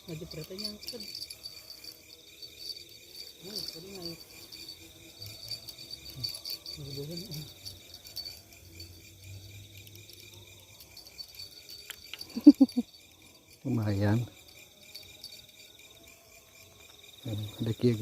Nagpreta niya kan. Tadi naik. Lumayan. Ada kia